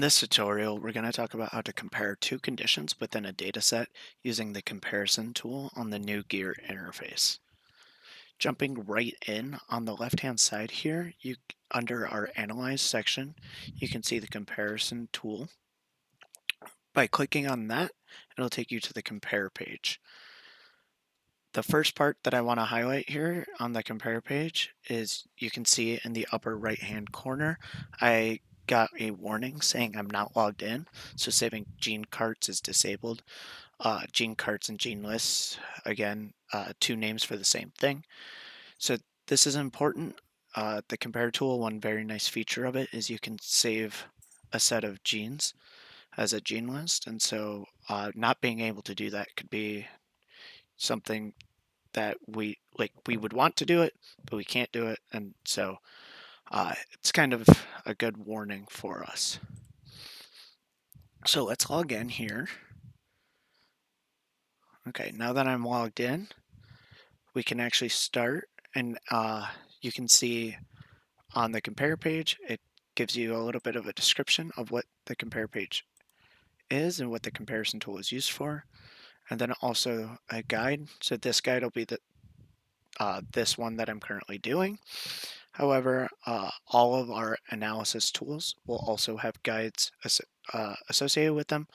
In this tutorial, we're going to talk about how to compare two conditions within a dataset using the comparison tool on the new gEAR interface. Jumping right in on the left-hand side here, under our Analyze section, you can see the comparison tool. By clicking on that, it'll take you to the Compare page. The first part that I want to highlight here on the Compare page is you can see in the upper right-hand corner, I got a warning saying I'm not logged in, so saving gene carts is disabled. Gene carts and gene lists, again, two names for the same thing. So this is important. The compare tool, one very nice feature of it is you can save a set of genes as a gene list, and so not being able to do that could be something that we would want to do it, but we can't do it, and so it's kind of a good warning for us. So let's log in here. Okay, now that I'm logged in, we can actually start, and you can see on the compare page, it gives you a little bit of a description of what the compare page is and what the comparison tool is used for, and then also a guide. So this guide will be this one that I'm currently doing. However, all of our analysis tools will also have guides associated with them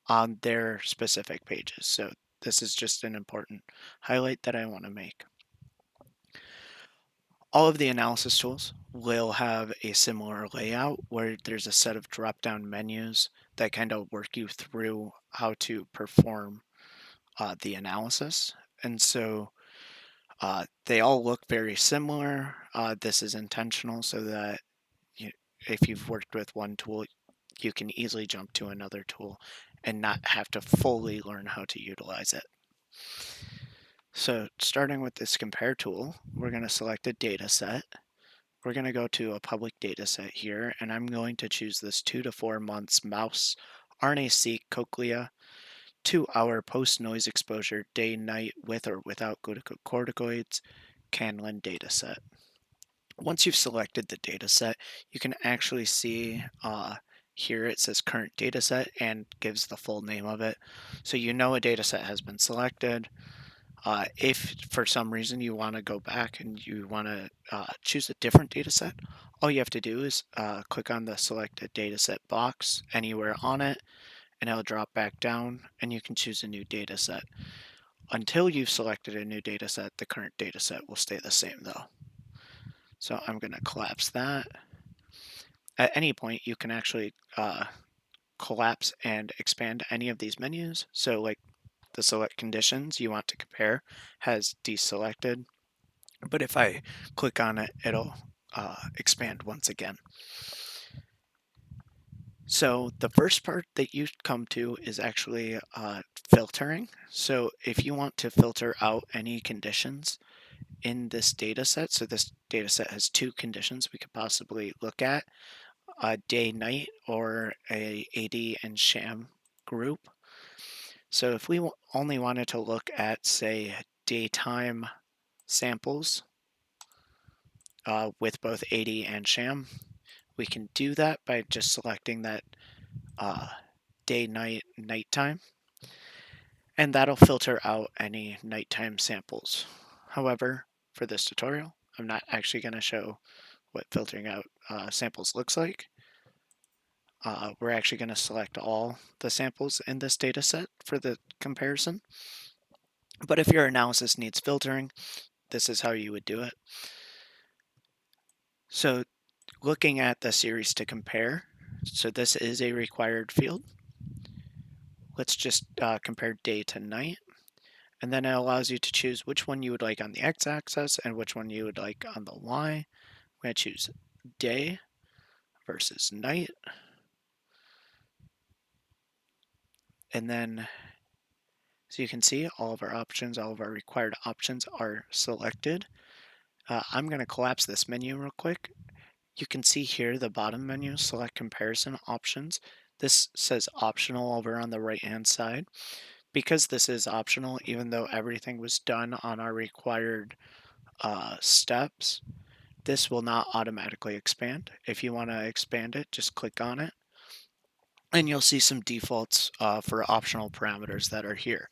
on their specific pages. So this is just an important highlight that I want to make. All of the analysis tools will have a similar layout where there's a set of drop-down menus that kind of work you through how to perform the analysis. And so they all look very similar. This is intentional so that if you've worked with one tool, you can easily jump to another tool and not have to fully learn how to utilize it. So starting with this compare tool, we're going to select a data set. We're going to go to a public data set here, and I'm going to choose this 2 to 4 months mouse RNA-seq cochlea 2-hour post-noise exposure day-night with or without glucocorticoids Canlin data set. Once you've selected the data set, you can actually see here it says current data set and gives the full name of it. So you know a data set has been selected. If for some reason you want to go back and you want to choose a different data set, all you have to do is click on the selected data set box anywhere on it, and it'll drop back down and you can choose a new data set. Until you've selected a new data set, the current data set will stay the same though. So I'm going to collapse that. At any point, you can actually collapse and expand any of these menus. So like the select conditions you want to compare has deselected, but if I click on it, it'll expand once again. So the first part that you come to is actually filtering. So if you want to filter out any conditions in this data set, so this data set has two conditions we could possibly look at, a day-night or a AD and sham group. So if we only wanted to look at, say, daytime samples with both AD and sham, we can do that by just selecting that day, night, nighttime, and that'll filter out any nighttime samples. However, for this tutorial, I'm not actually going to show what filtering out samples looks like. We're actually going to select all the samples in this data set for the comparison. But if your analysis needs filtering, this is how you would do it. So looking at the series to compare, so this is a required field. Let's just compare day to night. And then it allows you to choose which one you would like on the x-axis and which one you would like on the y. I'm going to choose day versus night. And then, so you can see all of our options, all of our required options are selected. I'm going to collapse this menu real quick. You can see here the bottom menu, select comparison options. This says optional over on the right hand side. Because this is optional, even though everything was done on our required steps, this will not automatically expand. If you want to expand it, just click on it. and you'll see some defaults for optional parameters that are here.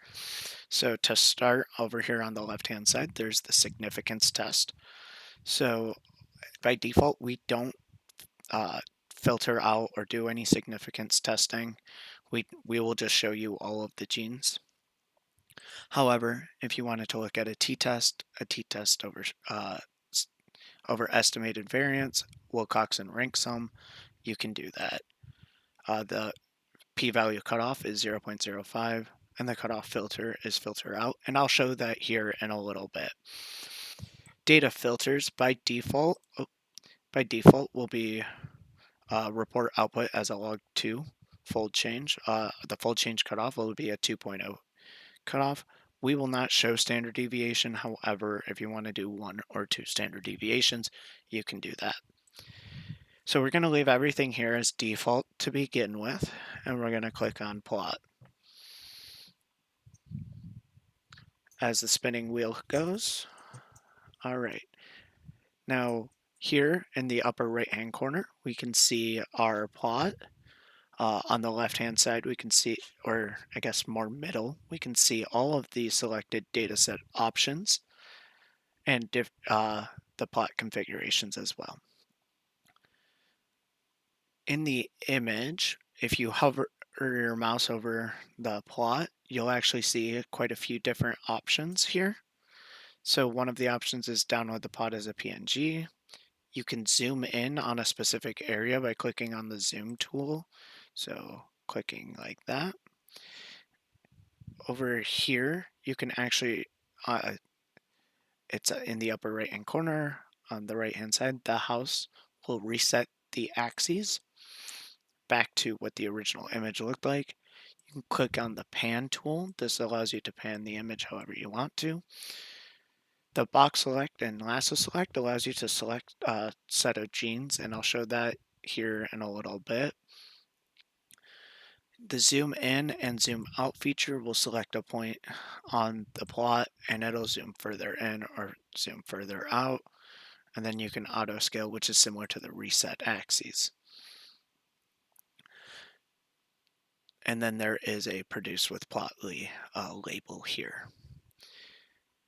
So to start, over here on the left-hand side, there's the significance test. So by default, we don't uh, filter out or do any significance testing. We will just show you all of the genes. However, if you wanted to look at a t-test over estimated variance, Wilcox and rank sum, you can do that. The p-value cutoff is 0.05, and the cutoff filter is filter out, and I'll show that here in a little bit. Data filters by default will be report output as a log2 fold change. The fold change cutoff will be a 2.0 cutoff. We will not show standard deviation. However, if you want to do 1 or 2 standard deviations, you can do that. So we're going to leave everything here as default to begin with, and we're going to click on plot. As the spinning wheel goes. All right. Now here in the upper right hand corner, we can see our plot. On the left hand side, we can see, or I guess more middle, we can see all of the selected dataset options and the plot configurations as well. In the image, if you hover your mouse over the plot, you'll actually see quite a few different options here. So one of the options is download the plot as a PNG. You can zoom in on a specific area by clicking on the zoom tool. So clicking like that. Over here, you can actually, it's in the upper right hand corner on the right hand side, the house will reset the axes back to what the original image looked like. You can click on the pan tool. This allows you to pan the image however you want to. The box select and lasso select allows you to select a set of genes, and I'll show that here in a little bit. The zoom in and zoom out feature will select a point on the plot and it'll zoom further in or zoom further out. And then you can auto scale, which is similar to the reset axes. And then there is a produce with plotly label here.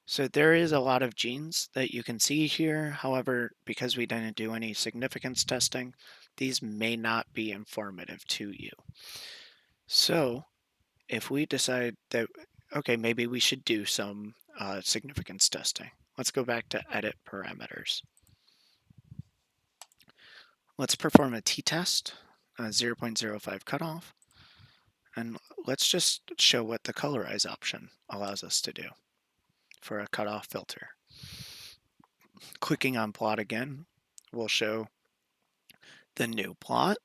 So there is a lot of genes that you can see here. However, because we didn't do any significance testing, these may not be informative to you. So if we decide that, okay, maybe we should do some significance testing, let's go back to edit parameters. Let's perform a t-test, 0.05 cutoff, and let's just show what the colorize option allows us to do for a cutoff filter. Clicking on plot again will show the new plot,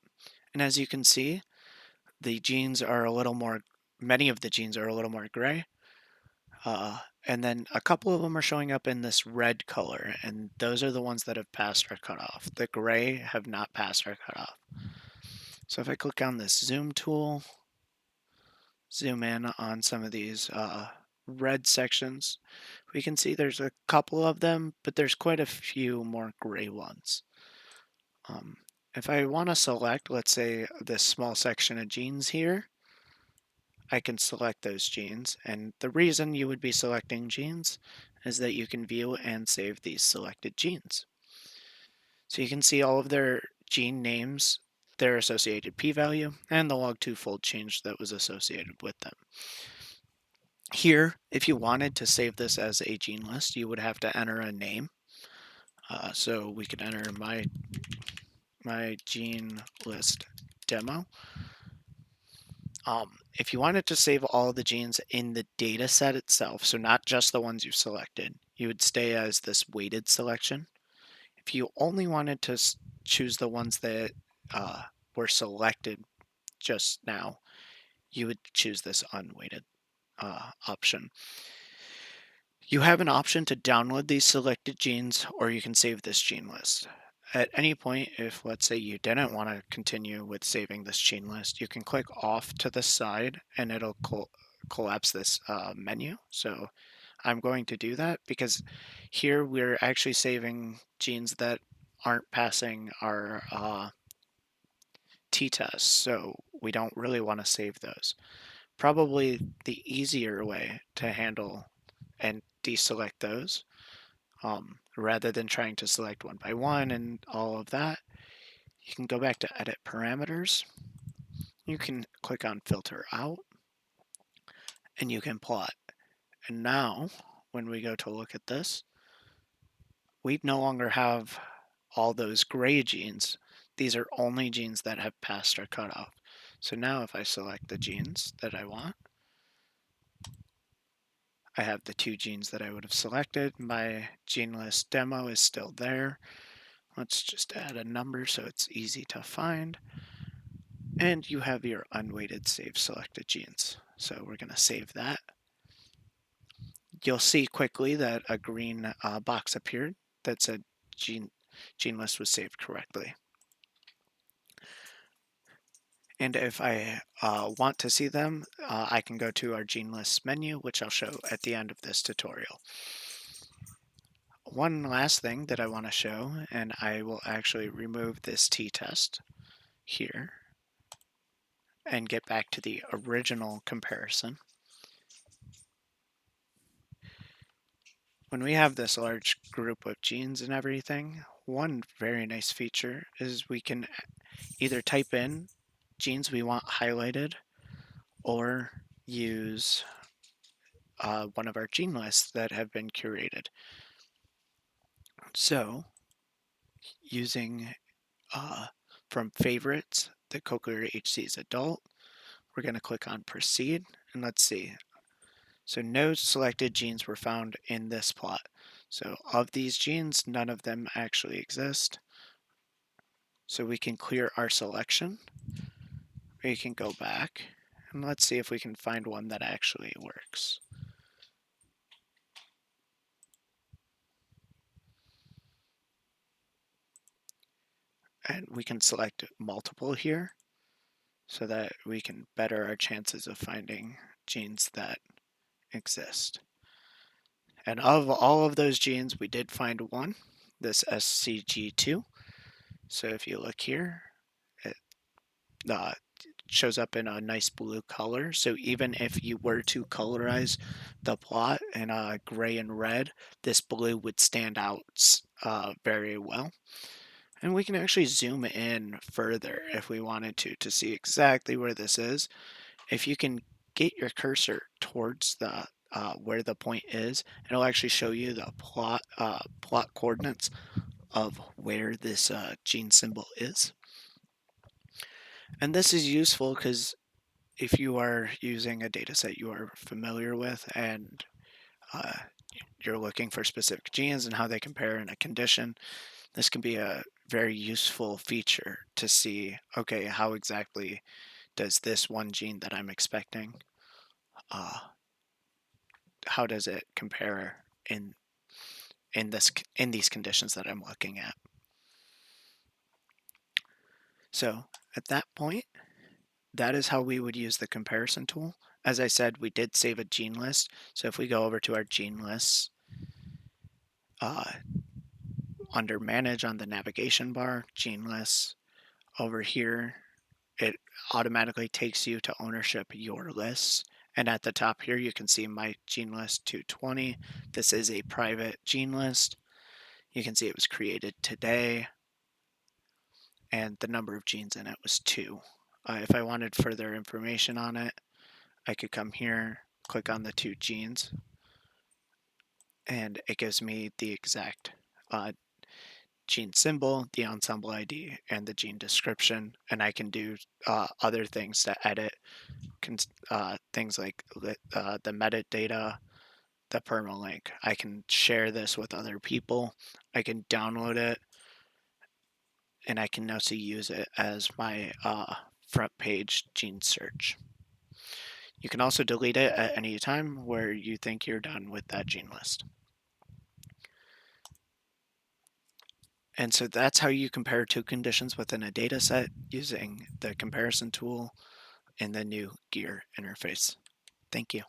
and as you can see, the genes are a little more, many of the genes are a little more gray, and then a couple of them are showing up in this red color, and those are the ones that have passed our cutoff. The gray have not passed our cutoff. So if I click on this zoom tool, zoom in on some of these red sections, we can see there's a couple of them, but there's quite a few more gray ones. If I want to select, let's say, this small section of genes here, I can select those genes. And the reason you would be selecting genes is that you can view and save these selected genes. So you can see all of their gene names, their associated p-value, and the log2 fold change that was associated with them. Here, if you wanted to save this as a gene list, you would have to enter a name. So we could enter my gene list demo. If you wanted to save all the genes in the data set itself, so not just the ones you selected, you would stay as this weighted selection. If you only wanted to choose the ones that were selected just now, you would choose this unweighted option. You have an option to download these selected genes, or you can save this gene list. At any point, if let's say you didn't want to continue with saving this gene list, you can click off to the side and it'll collapse this menu. So I'm going to do that because here we're actually saving genes that aren't passing our t-tests, so we don't really want to save those. Probably the easier way to handle and deselect those, rather than trying to select one by one and all of that, you can go back to Edit Parameters. You can click on Filter Out, and you can plot. And now, when we go to look at this, we no longer have all those gray genes. These are only genes that have passed our cutoff. So now if I select the genes that I want, I have the 2 genes that I would have selected. My gene list demo is still there. Let's just add a number so it's easy to find. And you have your unweighted save selected genes. So we're going to save that. You'll see quickly that a green box appeared that said gene list was saved correctly. And if I want to see them, I can go to our gene list menu, which I'll show at the end of this tutorial. One last thing that I want to show, and I will actually remove this t-test here and get back to the original comparison. When we have this large group of genes and everything, one very nice feature is we can either type in genes we want highlighted or use one of our gene lists that have been curated. So using from favorites, the Cochlear HC's adult, we're going to click on proceed, and let's see. So no selected genes were found in this plot. So of these genes, none of them actually exist. So we can clear our selection. We can go back, and let's see if we can find one that actually works. And we can select multiple here so that we can better our chances of finding genes that exist. And of all of those genes, we did find one, this SCG2. So if you look here, it shows up in a nice blue color. So even if you were to colorize the plot in gray and red, this blue would stand out very well. And we can actually zoom in further if we wanted to see exactly where this is. If you can get your cursor towards the where the point is, it'll actually show you the plot coordinates of where this gene symbol is. And this is useful because if you are using a data set you are familiar with and uh, you're looking for specific genes and how they compare in a condition, this can be a very useful feature to see, okay, how exactly does this one gene that I'm expecting, how does it compare in these conditions that I'm looking at. So at that point, that is how we would use the comparison tool. As I said, we did save a gene list. So if we go over to our gene lists, under manage on the navigation bar, gene lists, over here, it automatically takes you to ownership your lists. And at the top here, you can see my gene list 220. This is a private gene list. You can see it was created today, and the number of genes in it was 2. If I wanted further information on it, I could come here, click on the 2 genes, and it gives me the exact gene symbol, the ensemble ID, and the gene description, and I can do other things to edit things like the metadata, the permalink. I can share this with other people. I can download it, and I can also use it as my front page gene search. You can also delete it at any time where you think you're done with that gene list. And so that's how you compare 2 conditions within a data set using the comparison tool in the new gEAR interface. Thank you.